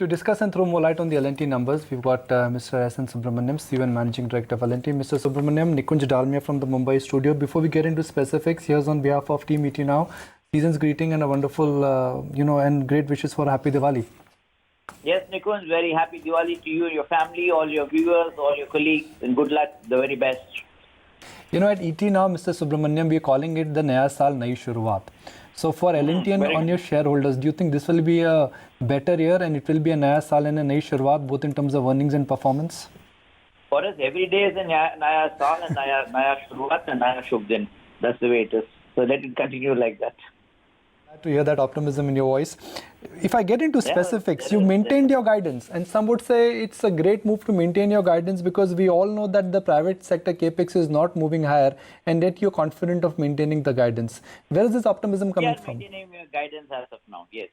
To discuss and throw more light on the L&T numbers, we've got Mr. S. N. Subrahmanyan, CEO and Managing Director of L&T. Mr. Subrahmanyan, Nikunj Dalmia from the Mumbai studio. Before we get into specifics, here's on behalf of Team ET Now, season's greeting and a wonderful, and great wishes for a happy Diwali. Yes, Nikunj, very happy Diwali to you, your family, all your viewers, all your colleagues, and good luck, the very best. At ET Now, Mr. Subrahmanyan, we are calling it the Naya Saal, Nayi Shuruaat. So for L&T and on your shareholders, do you think this will be a better year and it will be a Naya Saal and a Nayi Shuruaat, both in terms of earnings and performance? For us, every day is a Naya Saal and Naya Shuruaat and Naya Shubh Din. That's the way it is. So let it continue like that. Glad to hear that optimism in your voice. If I get into specifics, you maintained your guidance, and some would say it's a great move to maintain your guidance because we all know that the private sector capex is not moving higher, and yet you're confident of maintaining the guidance. Where is this optimism coming from? Maintaining your guidance as of now, yes.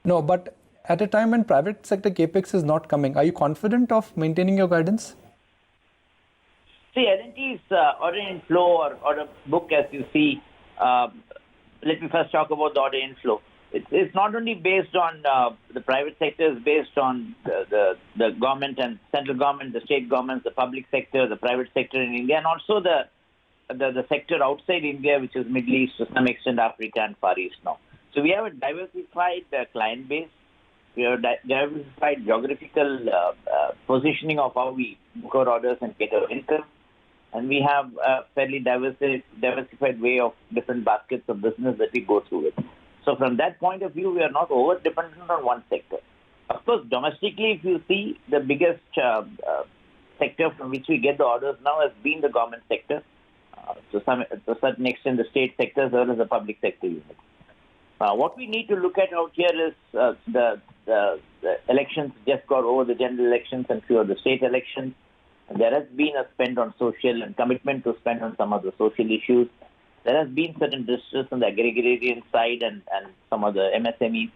No, but at a time when private sector capex is not coming, are you confident of maintaining your guidance? See, L&T's order inflow or order book, as you see, let me first talk about the order inflow. It's not only based on the private sector, it's based on the government and central government, the state governments, the public sector, the private sector in India, and also the sector outside India, which is Middle East, to some extent Africa and Far East now. So we have a diversified client base. We have a diversified geographical positioning of how we book our orders and get our income. And we have a fairly diversified way of different baskets of business that we go through with. So from that point of view, we are not over-dependent on one sector. Of course, domestically, if you see, the biggest sector from which we get the orders now has been the government sector. To a certain extent, the state sector as well as the public sector unit. What we need to look at out here is the elections just got over, the general elections and few of the state elections. There has been a spend on social and commitment to spend on some of the social issues. There has been certain distress on the agrarian side and some of the MSMEs.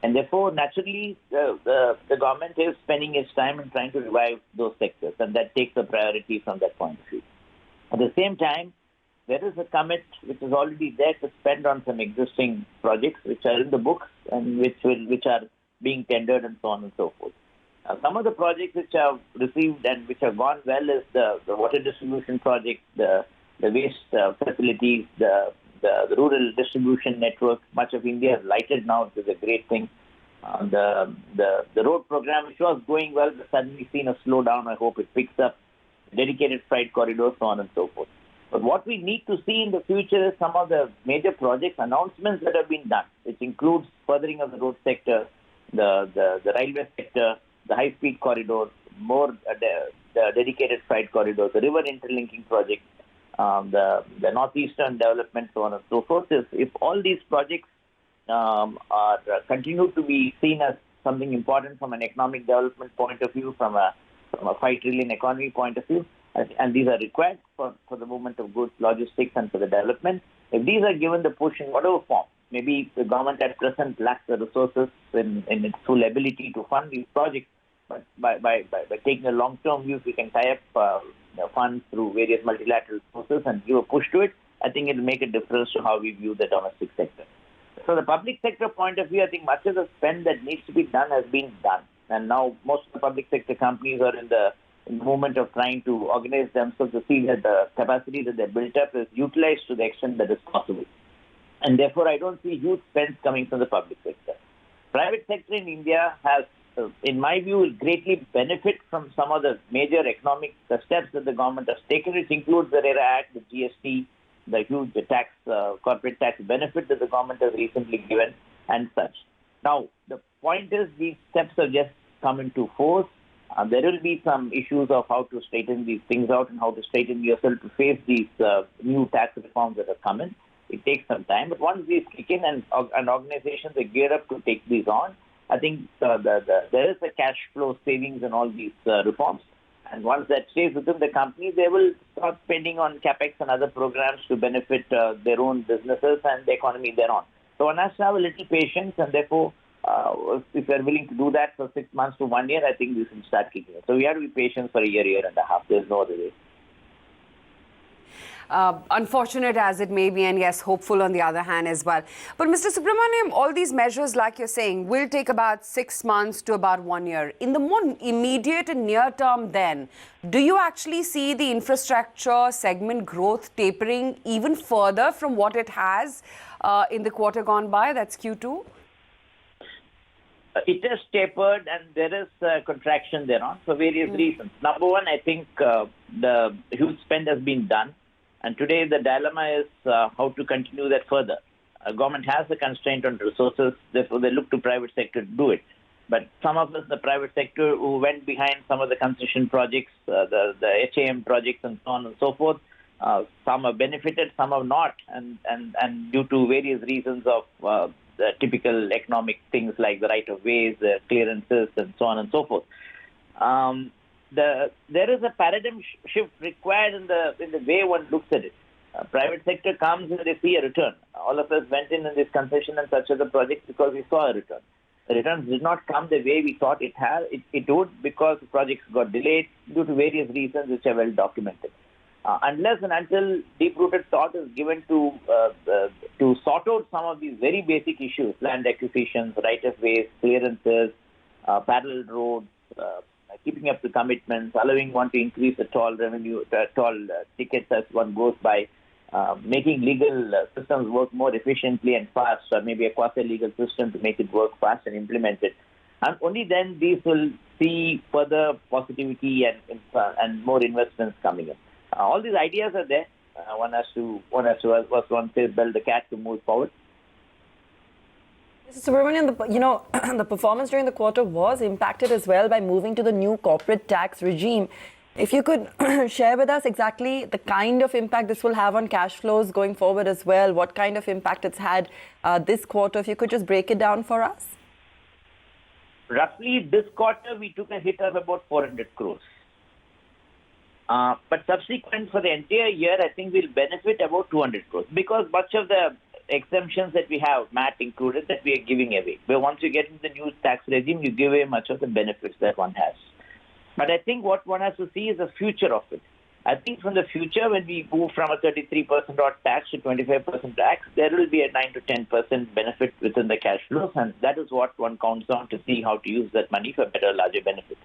And therefore, naturally, the government is spending its time in trying to revive those sectors. And that takes a priority from that point of view. At the same time, there is a commit which is already there to spend on some existing projects which are in the books and which are being tendered and so on and so forth. Some of the projects which have received and which have gone well is the water distribution project, the waste facilities, the rural distribution network. Much of India is lighted now, which is a great thing. The road program, which was going well, but suddenly seen a slowdown. I hope it picks up. Dedicated freight corridors, so on and so forth. But what we need to see in the future is some of the major project announcements that have been done, which includes furthering of the road sector, the railway sector, the high-speed corridors, more the dedicated freight corridors, the river interlinking project, the northeastern development, so on and so forth. If all these projects are continue to be seen as something important from an economic development point of view, from a 5 trillion economy point of view, and these are required for the movement of goods, logistics, and for the development. If these are given the push in whatever form, maybe the government at present lacks the resources in its full ability to fund these projects, but by taking a long-term view, we can tie up funds through various multilateral sources and give a push to it. I think it will make a difference to how we view the domestic sector. So the public sector point of view, I think much of the spend that needs to be done has been done. And now most of the public sector companies are in the moment of trying to organize themselves to see that the capacity that they built up is utilized to the extent that is possible. And therefore, I don't see huge spends coming from the public sector. Private sector in India has, in my view, will greatly benefit from some of the major economic steps that the government has taken, which includes the RERA Act, the GST, the huge tax, corporate tax benefit that the government has recently given, and such. Now, the point is these steps have just come into force. There will be some issues of how to straighten these things out and how to straighten yourself to face these new tax reforms that have come in. It takes some time, but once these kick in and organizations are geared up to take these on, I think there is a cash flow savings in all these reforms. And once that stays within the company, they will start spending on capex and other programs to benefit their own businesses and the economy thereon. So one has to have a little patience, and therefore, if you're willing to do that for 6 months to 1 year, I think this will start kicking in. So we have to be patient for a year and a half. There's no other way. unfortunate as it may be, and yes, hopeful on the other hand as well. But Mr. Subrahmanyan, all these measures, like you're saying, will take about 6 months to about 1 year. In the more immediate and near term then, do you actually see the infrastructure segment growth tapering even further from what it has in the quarter gone by, that's Q2? It has tapered and there is contraction thereon for various reasons. Number one, I think the huge spend has been done. And today the dilemma is how to continue that further. Government has a constraint on resources, therefore they look to private sector to do it. But some of us, the private sector, who went behind some of the concession projects, the HAM projects and so on and so forth, some have benefited, some have not. And due to various reasons of the typical economic things like the right of ways, the clearances, and so on and so forth. There is a paradigm shift required in the way one looks at it. Private sector comes and they see a return. All of us went in this concession and such other projects because we saw a return. The returns did not come the way we thought it would because the projects got delayed due to various reasons which are well documented. Unless and until deep-rooted thought is given to sort out some of these very basic issues, land acquisitions, right-of-ways, clearances, parallel roads, keeping up the commitments, allowing one to increase the toll revenue, toll tickets as one goes by, making legal systems work more efficiently and fast, or maybe a quasi-legal system to make it work fast and implement it. And only then these will see further positivity and more investments coming in. All these ideas are there. One has to, as one says, build the cat to move forward. Mr. Subrahmanyan, the performance during the quarter was impacted as well by moving to the new corporate tax regime. If you could share with us exactly the kind of impact this will have on cash flows going forward as well, what kind of impact it's had this quarter, if you could just break it down for us. Roughly this quarter, we took a hit of about 400 crores. But subsequent for the entire year, I think we'll benefit about 200 crores because much of the exemptions that we have, MAT included, that we are giving away. But once you get into the new tax regime, you give away much of the benefits that one has. But I think what one has to see is the future of it. I think from the future, when we move from a 33% odd tax to 25% tax, there will be a 9 to 10% benefit within the cash flows. And that is what one counts on to see how to use that money for better, larger benefits.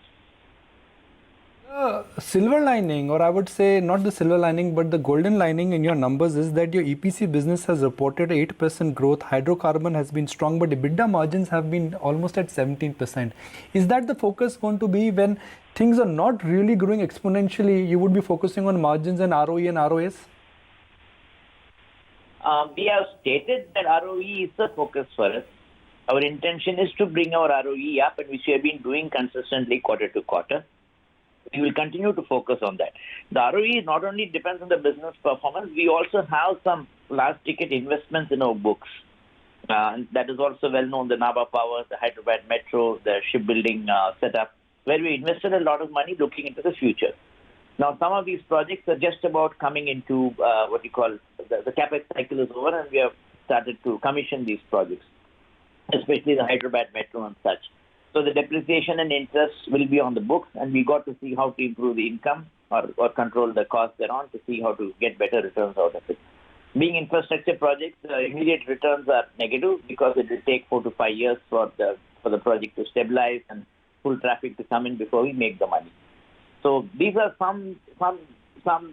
Silver lining, or I would say not the silver lining, but the golden lining in your numbers is that your EPC business has reported 8% growth. Hydrocarbon has been strong, but EBITDA margins have been almost at 17%. Is that the focus going to be when things are not really growing exponentially? You would be focusing on margins and ROE and ROS? We have stated that ROE is the focus for us. Our intention is to bring our ROE up, and which we have been doing consistently quarter to quarter. We will continue to focus on that. The ROE not only depends on the business performance, we also have some large ticket investments in our books. That is also well known, the Nabha Power, the Hyderabad Metro, the shipbuilding setup, where we invested a lot of money looking into the future. Now, some of these projects are just about coming into what you call the capex cycle is over, and we have started to commission these projects, especially the Hyderabad Metro and such. So the depreciation and interest will be on the books, and we got to see how to improve the income or control the cost thereon to see how to get better returns out of it. Being infrastructure projects, immediate returns are negative because it will take 4 to 5 years for the project to stabilize and full traffic to come in before we make the money. So these are some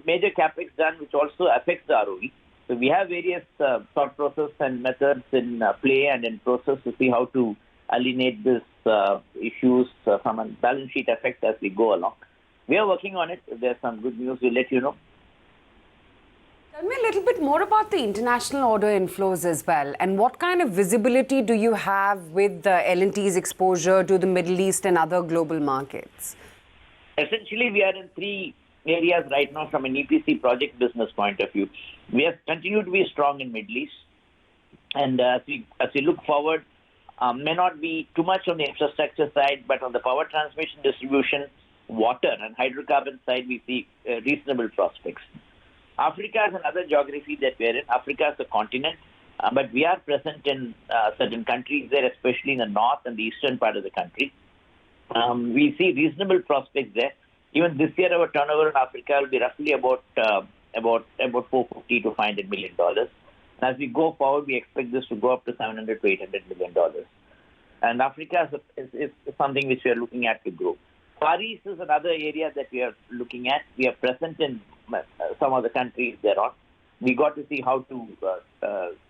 major capex done which also affects the ROE. So we have various thought process and methods in play and in process to see how to alienate these issues from a balance sheet effect as we go along. We are working on it. If there's some good news, we'll let you know. Tell me a little bit more about the international order inflows as well, and what kind of visibility do you have with the L&T's exposure to the Middle East and other global markets? Essentially, we are in 3 areas right now from an EPC project business point of view. We have continued to be strong in Middle East, and as we look forward, may not be too much on the infrastructure side, but on the power transmission, distribution, water and hydrocarbon side, we see reasonable prospects. Africa is another geography that we are in. Africa is a continent, but we are present in certain countries there, especially in the north and the eastern part of the country. We see reasonable prospects there. Even this year, our turnover in Africa will be roughly about about 450 to 500 million dollars. As we go forward, we expect this to go up to 700 to 800 million dollars. And Africa is something which we are looking at to grow. Far East is another area that we are looking at. We are present in some of the countries thereon. We got to see how to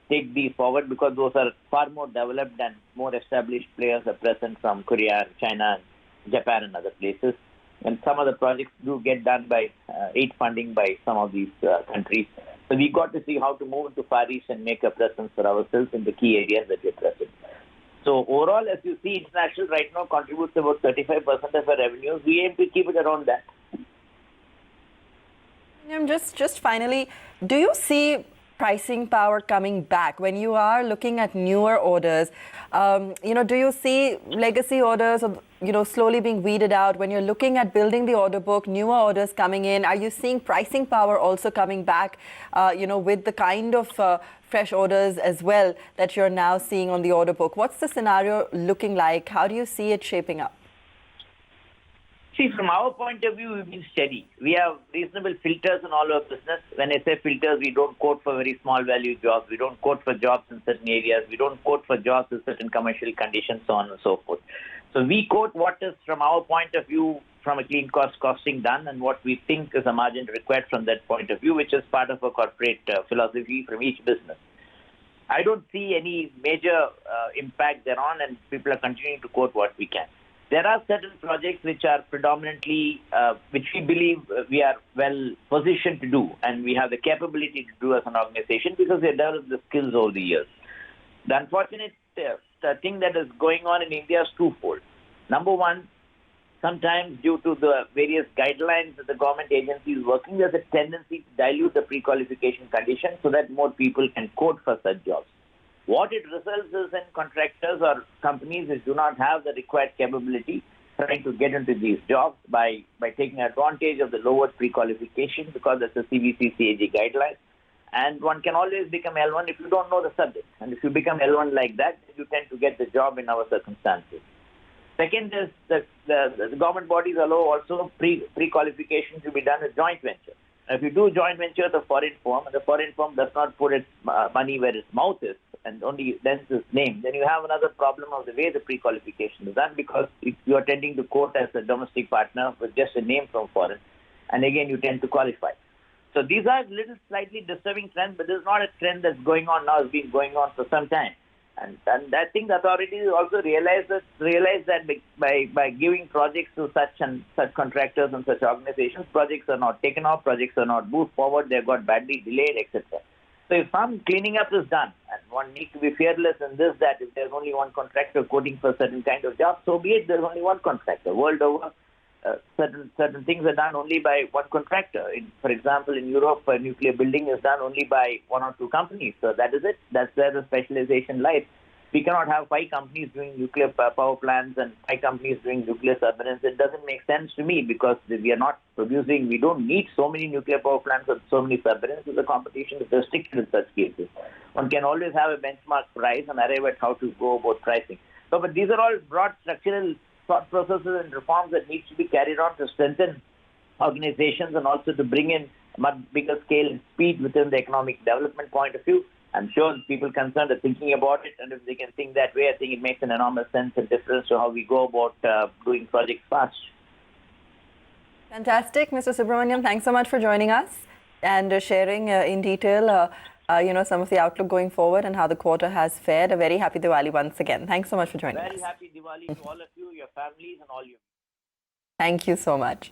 take these forward because those are far more developed and more established players are present from Korea and China and Japan and other places. And some of the projects do get done by aid funding by some of these countries. So we got to see how to move into Far East and make a presence for ourselves in the key areas that we're present. So overall, as you see, international right now contributes about 35% of our revenues. We aim to keep it around that. Just finally, do you see pricing power coming back when you are looking at newer orders? Do you see legacy orders, slowly being weeded out? When you're looking at building the order book, newer orders coming in, are you seeing pricing power also coming back? With the kind of fresh orders as well that you're now seeing on the order book. What's the scenario looking like? How do you see it shaping up? See, from our point of view, we've been steady. We have reasonable filters in all our business. When I say filters, we don't quote for very small value jobs. We don't quote for jobs in certain areas. We don't quote for jobs with certain commercial conditions, so on and so forth. So we quote what is, from our point of view, from a clean cost costing done and what we think is a margin required from that point of view, which is part of a corporate philosophy from each business. I don't see any major impact thereon, and people are continuing to quote what we can. There are certain projects which are predominantly, which we believe we are well positioned to do, and we have the capability to do as an organization because we have developed the skills over the years. The unfortunate thing that is going on in India is twofold. Number one, sometimes due to the various guidelines that the government agency is working, there's a tendency to dilute the pre-qualification condition so that more people can quote for such jobs. What it results is in contractors or companies which do not have the required capability trying to get into these jobs by taking advantage of the lower pre-qualification because that's a CVC CAG guideline. And one can always become L1 if you don't know the subject. And if you become L1 like that, you tend to get the job in our circumstances. Second is that the government bodies allow also pre-qualification to be done with joint venture. If you do joint venture with a foreign firm, and the foreign firm does not put its money where its mouth is and only lends its name, then you have another problem of the way the pre-qualification is done because you are tending to quote as a domestic partner with just a name from foreign, and again you tend to qualify. So these are little slightly disturbing trends, but this is not a trend that's going on now. It's been going on for some time. And I think the authorities also realize that by giving projects to such contractors and such organizations, projects are not taken off, projects are not moved forward, they got badly delayed, etc. So if some cleaning up is done, and one needs to be fearless in this, that if there's only one contractor quoting for certain kind of job, so be it, there's only one contractor. World over, certain things are done only by one contractor. For example, in Europe, a nuclear building is done only by one or two companies. So that is it. That's where the specialization lies. We cannot have 5 companies doing nuclear power plants and 5 companies doing nuclear submarines. It doesn't make sense to me because we are not producing, we don't need so many nuclear power plants and so many submarines. So the competition is restricted in such cases. One can always have a benchmark price and arrive at how to go about pricing. So, but these are all broad structural thought processes and reforms that need to be carried on to strengthen organizations and also to bring in a much bigger scale and speed within the economic development point of view. I'm sure people concerned are thinking about it, and if they can think that way, I think it makes an enormous sense and difference to how we go about doing projects fast. Fantastic, Mr. Subrahmanyan. Thanks so much for joining us and sharing in detail, some of the outlook going forward and how the quarter has fared. A very happy Diwali once again. Thanks so much for joining us. Very happy Diwali to all of you, your families, and all you. Thank you so much.